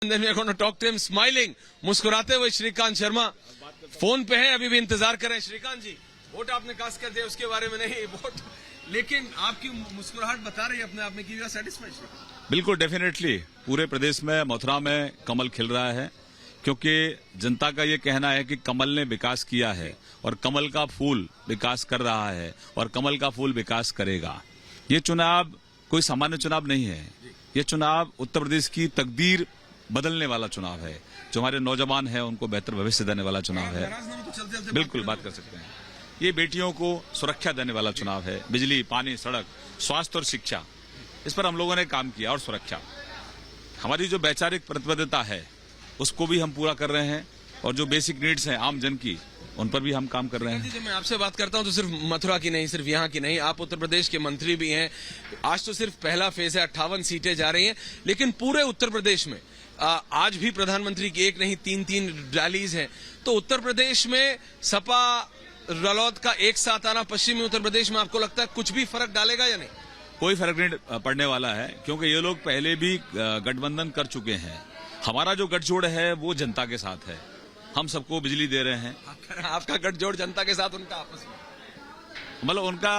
then we are going to talk to him smiling, मुस्कुराते हुए Shrikant Sharma phone पे हैं, अभी भी इंतजार कर रहे हैं। श्रीकांत जी, वोट आपने कास्ट कर दिया, उसके बारे में नहीं वोट, लेकिन आपकी मुस्कुराहट बता रही है अपने आप में कि यू आर सेटिस्फाइड। बिल्कुल, डेफिनेटली पूरे प्रदेश में, मथुरा में कमल खिल रहा है, क्योंकि जनता का ये कहना है कि कमल ने विकास किया है और कमल का फूल विकास कर रहा है और कमल का फूल विकास करेगा। ये चुनाव कोई सामान्य चुनाव नहीं है, ये चुनाव उत्तर प्रदेश की तकदीर बदलने वाला चुनाव है। जो हमारे नौजवान हैं उनको बेहतर भविष्य देने वाला चुनाव है। बिल्कुल बात कर सकते हैं। ये बेटियों को सुरक्षा देने वाला चुनाव है। बिजली, पानी, सड़क, स्वास्थ्य और शिक्षा, इस पर हम लोगों ने काम किया। और सुरक्षा, हमारी जो वैचारिक प्रतिबद्धता है उसको भी हम पूरा कर रहे हैं, और जो बेसिक नीड्स हैं आम जन की, उन पर भी हम काम कर रहे हैं। जब मैं आपसे बात करता हूं तो सिर्फ मथुरा की नहीं, सिर्फ यहाँ की नहीं, आप उत्तर प्रदेश के मंत्री भी हैं। आज तो सिर्फ पहला फेज है, 58 सीटें जा रही हैं, लेकिन पूरे उत्तर प्रदेश में आज भी प्रधानमंत्री की एक नहीं 3-3 रैलीज हैं। तो उत्तर प्रदेश में सपा रालोद का एक साथ आना पश्चिमी उत्तर प्रदेश में आपको लगता है कुछ भी फर्क डालेगा या नहीं? कोई फर्क नहीं पड़ने वाला है, क्योंकि ये लोग पहले भी गठबंधन कर चुके हैं। हमारा जो गठजोड़ है वो जनता के साथ है। हम सबको बिजली दे रहे हैं। आपका गठजोड़ जनता के साथ, उनका आपस में, मतलब उनका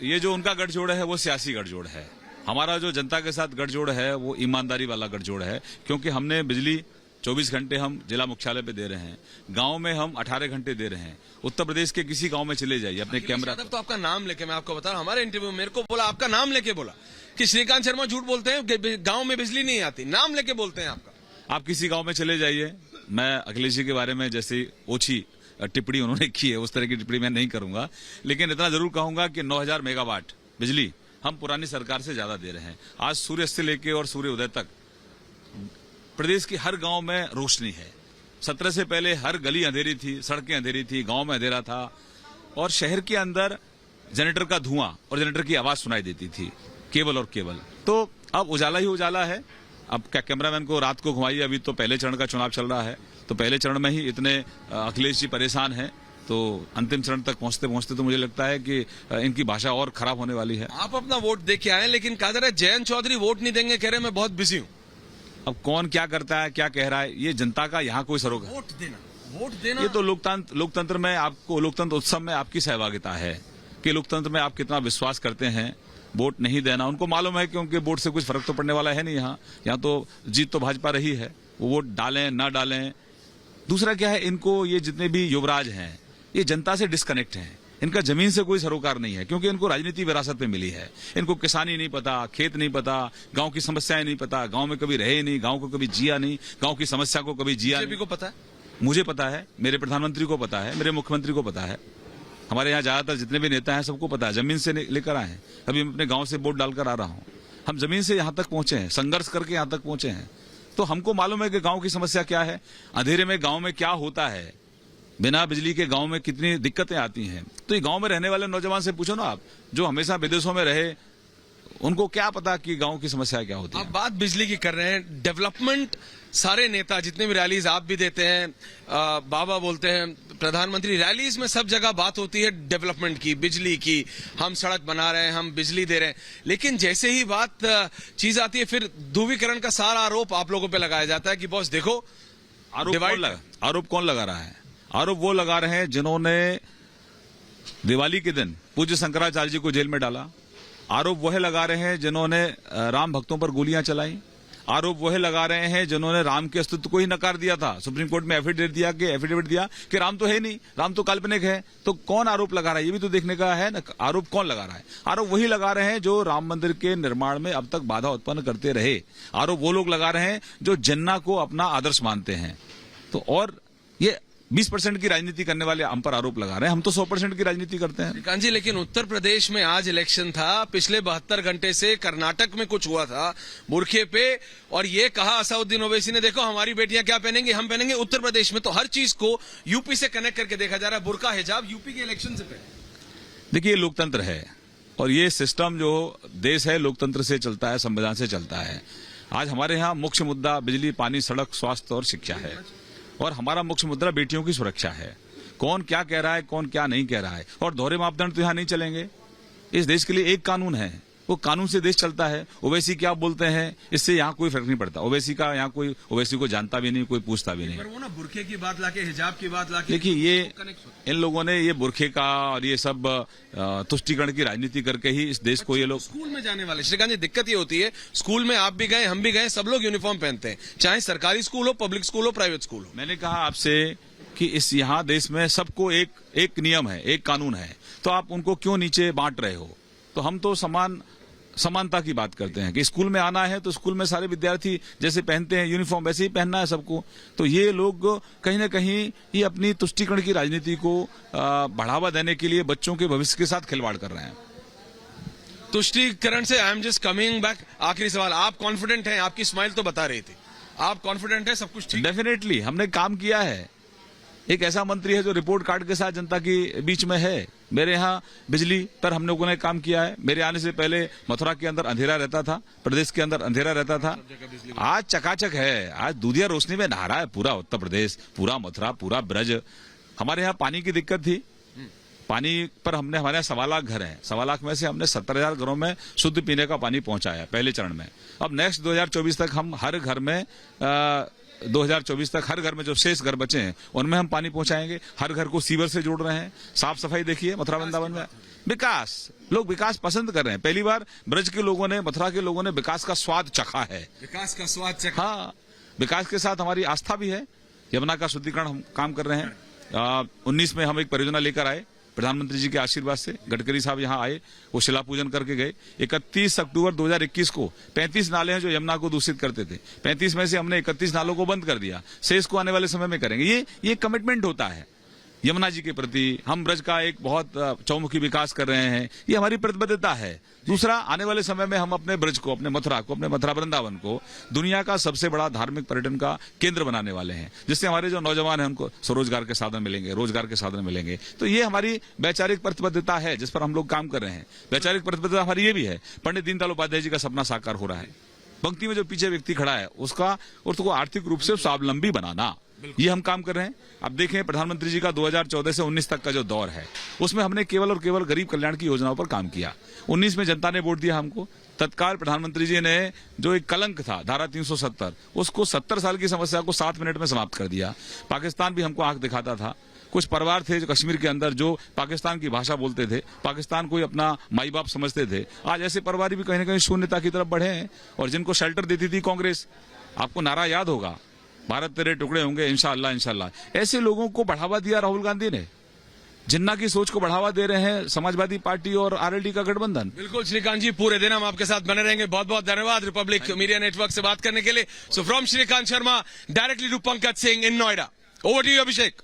ये जो उनका गठजोड़ है वो सियासी गठजोड़ है। हमारा जो जनता के साथ गठजोड़ है वो ईमानदारी वाला गठजोड़ है, क्योंकि हमने बिजली 24 घंटे हम जिला मुख्यालय पे दे रहे हैं, गांव में हम 18 घंटे दे रहे हैं। उत्तर प्रदेश के किसी गांव में चले जाइए अपने कैमरा। तो आपका नाम लेके, मैं आपको बता रहा हूं, हमारे इंटरव्यू में मेरे को बोला, आपका नाम लेके बोला कि श्रीकांत शर्मा झूठ बोलते हैं, गांव में बिजली नहीं आती, नाम लेके बोलते हैं आपका। आप किसी गांव में चले जाइए। मैं अखिलेश जी के बारे में जैसी ओछी टिप्पणी उन्होंने की है उस तरह की टिप्पणी मैं नहीं करूंगा, लेकिन इतना जरूर कहूंगा कि 9000 मेगावाट बिजली हम पुरानी सरकार से ज्यादा दे रहे हैं। आज सूर्यास्त से लेकर और सूर्य उदय तक प्रदेश की हर गांव में रोशनी है। 17 से पहले हर गली अंधेरी थी, सड़कें अंधेरी थी, गांव में अंधेरा था, और शहर के अंदर जनरेटर का धुआं और जनरेटर की आवाज सुनाई देती थी, केवल और केवल। तो अब उजाला ही उजाला है। अब क्या कैमरामैन को रात को घुमाइए, अभी तो पहले चरण का चुनाव चल रहा है, तो पहले चरण में ही इतने अखिलेश जी परेशान हैं, तो अंतिम चरण तक पहुंचते पहुंचते तो मुझे लगता है कि इनकी भाषा और खराब होने वाली है। आप अपना वोट दे के आए, लेकिन कहा जा रहा है जयंत चौधरी वोट नहीं देंगे, कह रहे मैं बहुत बिजी हूं। अब कौन क्या करता है, क्या कह रहा है, ये जनता का यहाँ कोई सरोकार। वोट देना ये तो लोकतंत्र में, आपको लोकतंत्र उत्सव में आपकी सहभागिता है कि लोकतंत्र में आप कितना विश्वास करते हैं। वोट नहीं देना, उनको मालूम है कि उनके वोट से कुछ फर्क तो पड़ने वाला है नहीं। यहाँ तो जीत तो भाजपा रही है, वो वोट डालें ना डालें। दूसरा क्या है, इनको ये जितने भी युवराज हैं ये जनता से डिस्कनेक्ट हैं। इनका जमीन से कोई सरोकार नहीं है, क्योंकि इनको राजनीति विरासत में मिली है। इनको किसानी नहीं पता, खेत नहीं पता, गांव की समस्याएं नहीं पता, गांव में कभी रहे नहीं, गांव को कभी जिया नहीं, गांव की समस्या को कभी जिया नहीं। को पता है, मुझे पता है, मेरे प्रधानमंत्री को पता है, मेरे मुख्यमंत्री को पता है, हमारे यहाँ ज्यादातर जितने भी नेता हैं सबको पता है। जमीन से लेकर आए हैं, अभी मैं अपने गांव से वोट डालकर आ रहा हूँ। हम जमीन से यहाँ तक पहुंचे हैं, संघर्ष करके यहाँ तक पहुंचे हैं, तो हमको मालूम है कि गांव की समस्या क्या है, अंधेरे में गांव में क्या होता है, बिना बिजली के गांव में कितनी दिक्कतें आती हैं। तो ये गांव में रहने वाले नौजवान से पूछो ना आप, जो हमेशा विदेशों में रहे, उनको क्या पता कि गांव की समस्या क्या होती है। आप बात बिजली की कर रहे हैं, डेवलपमेंट सारे नेता जितने भी रैलीज आप भी देते हैं, बाबा बोलते हैं, प्रधानमंत्री, रैलीज में सब जगह बात होती है डेवलपमेंट की, बिजली की, हम सड़क बना रहे हैं, हम बिजली दे रहे हैं, लेकिन जैसे ही बात चीज आती है फिर ध्रुवीकरण का सारा आरोप आप लोगों पे लगाया जाता है कि बॉस देखो। आरोप कौन लगा रहा है? आरोप वो लगा रहे हैं जिन्होंने दिवाली के दिन पूज्य शंकराचार्य जी को जेल में डाला। आरोप वह लगा रहे हैं जिन्होंने राम भक्तों पर गोलियां चलाई। आरोप वह लगा रहे हैं जिन्होंने राम के अस्तित्व को ही नकार दिया था। सुप्रीम कोर्ट में एफिडेविट दिया कि राम तो है नहीं, राम तो काल्पनिक है। तो कौन आरोप लगा रहा है, ये भी तो देखने का है ना। आरोप कौन लगा रहा है? आरोप वही लगा रहे हैं जो राम मंदिर के निर्माण में अब तक बाधा उत्पन्न करते रहे। आरोप वो लोग लगा रहे हैं जो जिन्ना को अपना आदर्श मानते हैं। तो और ये 20% की राजनीति करने वाले हम पर आरोप लगा रहे हैं, हम तो 100% की राजनीति करते हैं। श्रीकांत जी, लेकिन उत्तर प्रदेश में आज इलेक्शन था, पिछले 72 घंटे से कर्नाटक में कुछ हुआ था बुरखे पे, और ये कहा असदुद्दीन ओवैसी ने, देखो हमारी बेटियां क्या पहनेंगी, हम पहनेंगे। उत्तर प्रदेश में तो हर चीज को यूपी से कनेक्ट करके देखा जा रहा है, बुरका हिजाब यूपी के इलेक्शन से पहले। देखिए, लोकतंत्र है और ये सिस्टम जो देश है लोकतंत्र से चलता है, संविधान से चलता है। आज हमारे यहाँ मुख्य मुद्दा बिजली, पानी, सड़क, स्वास्थ्य और शिक्षा है, और हमारा मुख्य मुद्दा बेटियों की सुरक्षा है। कौन क्या कह रहा है, कौन क्या नहीं कह रहा है, और दोहरे मापदंड तो यहाँ नहीं चलेंगे। इस देश के लिए एक कानून है, वो कानून से देश चलता है। ओवैसी क्या बोलते हैं इससे यहाँ कोई फर्क नहीं पड़ता। ओवैसी का यहाँ कोई ओवैसी को जानता भी नहीं, कोई पूछता भी नहीं। पर वो ना बुरखे की बात लाके, हिजाब की बात लाके, देखिए ये कनेक्ट होता इन लोगों ने ये बुरखे का और ये सब तुष्टिकरण की राजनीति करके ही इस देश को ये लोग। स्कूल में जाने वाले श्रीकांत जी, दिक्कत ये होती है, स्कूल में आप भी गए, हम भी गए, सब लोग यूनिफॉर्म पहनते हैं, चाहे सरकारी स्कूल हो, पब्लिक स्कूल हो, प्राइवेट स्कूल हो। मैंने कहा आपसे कि इस यहाँ देश में सबको एक नियम है, एक कानून है, तो आप उनको क्यों नीचे बांट रहे हो? तो हम तो समानता की बात करते हैं कि स्कूल में आना है तो स्कूल में सारे विद्यार्थी जैसे पहनते हैं यूनिफॉर्म वैसे ही पहनना है सबको। तो ये लोग कहीं ना कहीं ये अपनी तुष्टिकरण की राजनीति को बढ़ावा देने के लिए बच्चों के भविष्य के साथ खिलवाड़ कर रहे हैं। तुष्टिकरण से I am just coming back, आखिरी सवाल, आप कॉन्फिडेंट हैं? आपकी स्माइल तो बता रही थी, आप कॉन्फिडेंट है सब कुछ ठीक? डेफिनेटली हमने काम किया है। एक ऐसा मंत्री है जो रिपोर्ट कार्ड के साथ जनता की बीच में है। मेरे यहाँ बिजली पर हम लोगों ने काम किया है। मेरे आने से पहले मथुरा के अंदर अंधेरा रहता था, प्रदेश के अंदर अंधेरा रहता था, आज चकाचक है। आज दूधिया रोशनी में नहा रहा है पूरा उत्तर प्रदेश, पूरा मथुरा, पूरा ब्रज। हमारे यहाँ पानी की दिक्कत थी, पानी पर हमने, हमारे यहाँ 1.25 लाख घर हैं, 1.25 लाख में से हमने 70,000 घरों में शुद्ध पीने का पानी पहुंचाया पहले चरण में। अब नेक्स्ट 2024 तक हम हर घर में 2024 तक हर घर में जो शेष घर बचे हैं उनमें हम पानी पहुंचाएंगे। हर घर को सीवर से जोड़ रहे हैं। साफ सफाई देखिए मथुरा वृंदावन में, विकास, लोग विकास पसंद कर रहे हैं। पहली बार ब्रज के लोगों ने, मथुरा के लोगों ने विकास का स्वाद चखा है। विकास का स्वाद चखा। हाँ, विकास के साथ हमारी आस्था भी है। यमुना का शुद्धिकरण हम काम कर रहे हैं। 19 में हम एक परियोजना लेकर आए, प्रधानमंत्री जी के आशीर्वाद से गडकरी साहब यहाँ आए, वो शिला पूजन करके गए। 31 अक्टूबर 2021 को 35 नाले हैं जो यमुना को दूषित करते थे, 35 में से हमने 31 नालों को बंद कर दिया। शेष को आने वाले समय में करेंगे। ये कमिटमेंट होता है यमुना जी के प्रति। हम ब्रज का एक बहुत चौमुखी विकास कर रहे हैं, ये हमारी प्रतिबद्धता है। दूसरा, आने वाले समय में हम अपने ब्रज को, अपने मथुरा को, अपने मथुरा वृंदावन को दुनिया का सबसे बड़ा धार्मिक पर्यटन का केंद्र बनाने वाले हैं, जिससे हमारे जो नौजवान हैं उनको स्वरोजगार के साधन मिलेंगे, रोजगार के साधन मिलेंगे। तो ये हमारी वैचारिक प्रतिबद्धता है जिस पर हम लोग काम कर रहे हैं। वैचारिक प्रतिबद्धता हमारी ये भी है, पंडित दीनदयाल उपाध्याय जी का सपना साकार हो रहा है। पंक्ति में जो पीछे व्यक्ति खड़ा है उसको आर्थिक रूप से स्वावलंबी बनाना, ये हम काम कर रहे हैं। अब देखें प्रधानमंत्री जी का 2014 से 19 तक का जो दौर है उसमें हमने केवल और केवल गरीब कल्याण की योजनाओं पर काम किया। 19 में जनता ने वोट दिया हमको। तत्काल प्रधानमंत्री जी ने जो एक कलंक था धारा 370, उसको 70 साल की समस्या को 7 मिनट में समाप्त कर दिया। पाकिस्तान भी हमको आंख दिखाता था। कुछ परिवार थे जो कश्मीर के अंदर जो पाकिस्तान की भाषा बोलते थे, पाकिस्तान को ही अपना माई बाप समझते थे, आज ऐसे परिवार भी कहीं ना कहीं शून्यता की तरफ बढ़े हैं। और जिनको शेल्टर देती थी कांग्रेस, आपको नारा याद होगा, भारत तेरे टुकड़े होंगे इंशाअल्लाह इंशाअल्लाह, ऐसे लोगों को बढ़ावा दिया राहुल गांधी ने। जिन्ना की सोच को बढ़ावा दे रहे हैं समाजवादी पार्टी और आरएलडी का गठबंधन। बिल्कुल श्रीकांत जी, पूरे दिन हम आपके साथ बने रहेंगे। बहुत बहुत धन्यवाद रिपब्लिक मीडिया नेटवर्क से बात करने के लिए। So from Shrikant Sharma directly to Pankaj Singh in Noida, over to you Abhishek.